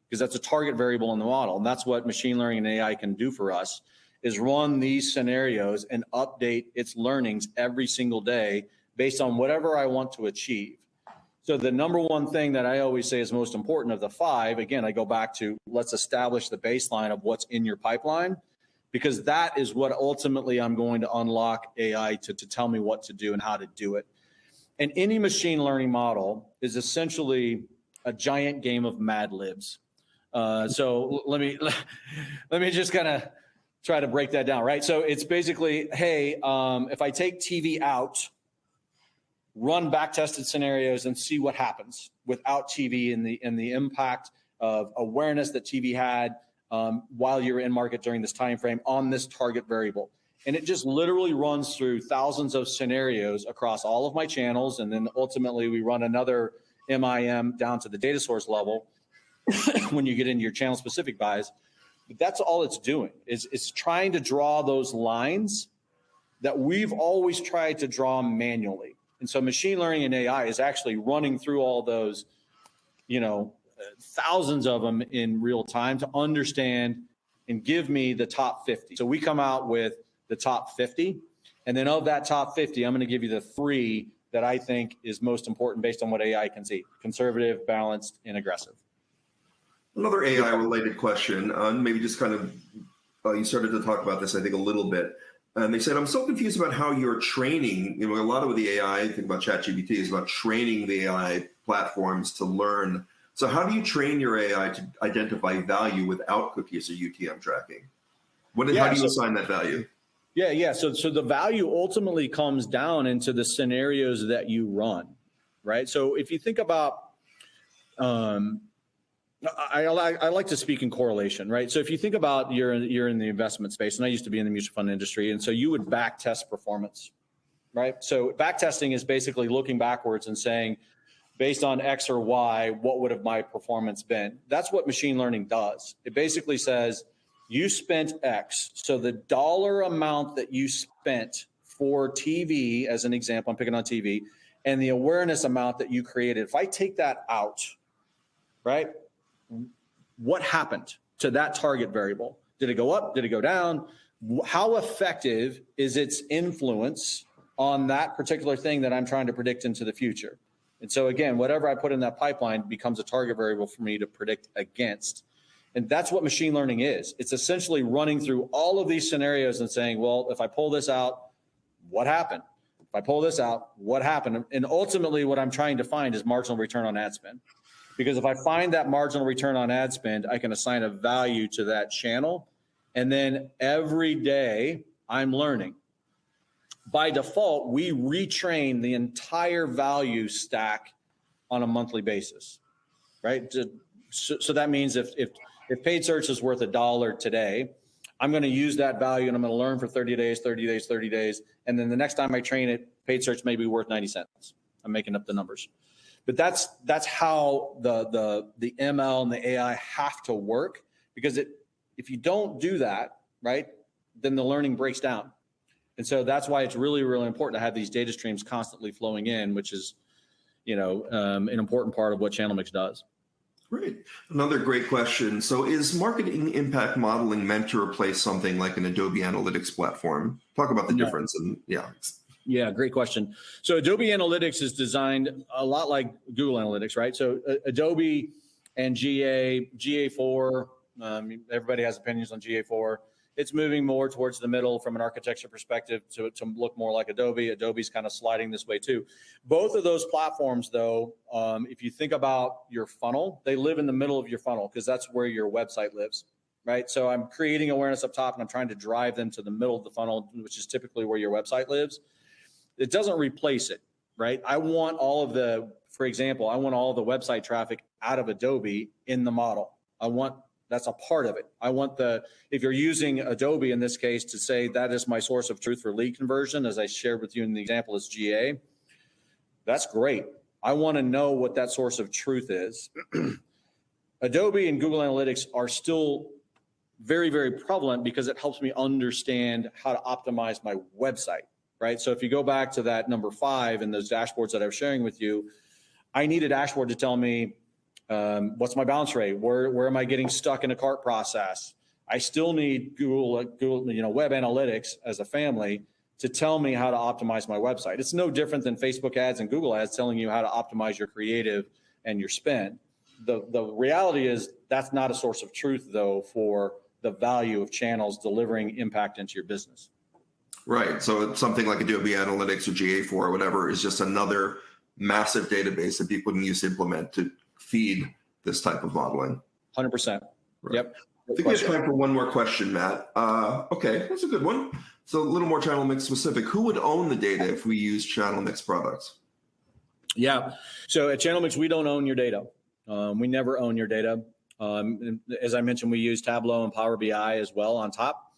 because that's a target variable in the model. And that's what machine learning and AI can do for us, is run these scenarios and update its learnings every single day based on whatever I want to achieve. So the number one thing that I always say is most important of the 5, again, I go back to, let's establish the baseline of what's in your pipeline, because that is what ultimately I'm going to unlock AI to tell me what to do and how to do it. And any machine learning model is essentially a giant game of Mad Libs. So let me just kind of try to break that down, right? So it's basically, hey, if I take TV out, run back-tested scenarios and see what happens without TV and the impact of awareness that TV had while you're in market during this time frame on this target variable. And it just literally runs through thousands of scenarios across all of my channels. And then ultimately we run another MIM down to the data source level when you get into your channel specific buys. But that's all it's doing, is it's trying to draw those lines that we've always tried to draw manually. And so machine learning and AI is actually running through all those, thousands of them in real time to understand and give me the top 50. So we come out with the top 50. And then of that top 50, I'm going to give you the 3 that I think is most important based on what AI can see: conservative, balanced, and aggressive. Another AI related question, maybe just kind of, you started to talk about this, I think, a little bit. And they said, I'm so confused about how you're training, a lot of the AI, think about ChatGPT, is about training the AI platforms to learn. So how do you train your AI to identify value without cookies or UTM tracking? How do you assign that value? Yeah. So the value ultimately comes down into the scenarios that you run, right? So if you think about, I like to speak in correlation, right? So if you think about you're in the investment space, and I used to be in the mutual fund industry, and so you would back test performance, right? So back testing is basically looking backwards and saying, based on X or Y, what would have my performance been? That's what machine learning does. It basically says, you spent X. So the dollar amount that you spent for TV, as an example, I'm picking on TV, and the awareness amount that you created, if I take that out, right? What happened to that target variable? Did it go up? Did it go down? How effective is its influence on that particular thing that I'm trying to predict into the future? And so again, whatever I put in that pipeline becomes a target variable for me to predict against. And that's what machine learning is. It's essentially running through all of these scenarios and saying, well, if I pull this out, what happened? If I pull this out, what happened? And ultimately what I'm trying to find is marginal return on ad spend. Because if I find that marginal return on ad spend, I can assign a value to that channel. And then every day I'm learning. By default, we retrain the entire value stack on a monthly basis, right? So that means if paid search is worth $1 today, I'm going to use that value and I'm going to learn for 30 days, 30 days, 30 days. And then the next time I train it, paid search may be worth 90 cents. I'm making up the numbers. But that's how the ML and the AI have to work, because if you don't do that, right, then the learning breaks down. And so that's why it's really, really important to have these data streams constantly flowing in, which is, an important part of what Channel Mix does. Great. Another great question. So is marketing impact modeling meant to replace something like an Adobe Analytics platform? Talk about the difference. And Yeah, great question. So Adobe Analytics is designed a lot like Google Analytics, right? So Adobe and GA4, everybody has opinions on GA4. It's moving more towards the middle from an architecture perspective to look more like Adobe. Adobe's kind of sliding this way too. Both of those platforms, though, if you think about your funnel, they live in the middle of your funnel because that's where your website lives, right? So I'm creating awareness up top and I'm trying to drive them to the middle of the funnel, which is typically where your website lives. It doesn't replace it, right? I want all of the, for example, I want all the website traffic out of Adobe in the model. That's a part of it. I want if you're using Adobe in this case to say that is my source of truth for lead conversion, as I shared with you in the example as GA, that's great. I want to know what that source of truth is. Adobe and Google Analytics are still very, very prevalent because it helps me understand how to optimize my website, right? So if you go back to that number 5 and those dashboards that I was sharing with you, I need a dashboard to tell me what's my bounce rate? Where am I getting stuck in a cart process? I still need Google, Web Analytics as a family to tell me how to optimize my website. It's no different than Facebook ads and Google ads telling you how to optimize your creative and your spend. The reality is that's not a source of truth, though, for the value of channels delivering impact into your business. Right. So something like Adobe Analytics or GA4 or whatever is just another massive database that people can use to implement to feed this type of modeling. 100%. Right. Yep. I think we have time for one more question, Matt. Okay, that's a good one. So a little more channel mix specific. Who would own the data if we use channel mix products? Yeah. So at Channel Mix, we don't own your data. We never own your data. As I mentioned, we use Tableau and Power BI as well on top.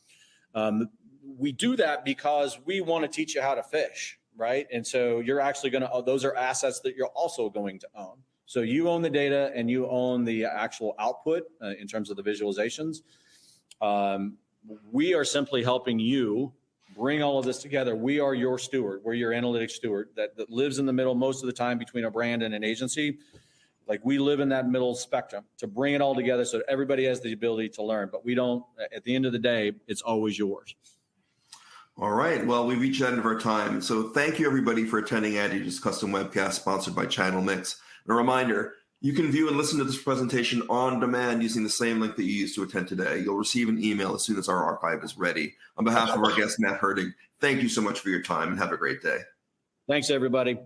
We do that because we want to teach you how to fish, right? And so you're actually going to, those are assets that you're also going to own. So you own the data and you own the actual output in terms of the visualizations. We are simply helping you bring all of this together. We are your steward. We're your analytics steward that lives in the middle most of the time between a brand and an agency. Like we live in that middle spectrum to bring it all together so that everybody has the ability to learn. But we don't, at the end of the day, it's always yours. All right. Well, we've reached the end of our time. So thank you, everybody, for attending Andy's Custom Webcast, sponsored by Channel Mix. And a reminder, you can view and listen to this presentation on demand using the same link that you used to attend today. You'll receive an email as soon as our archive is ready. On behalf of our guest, Matt Herdig, thank you so much for your time and have a great day. Thanks, everybody.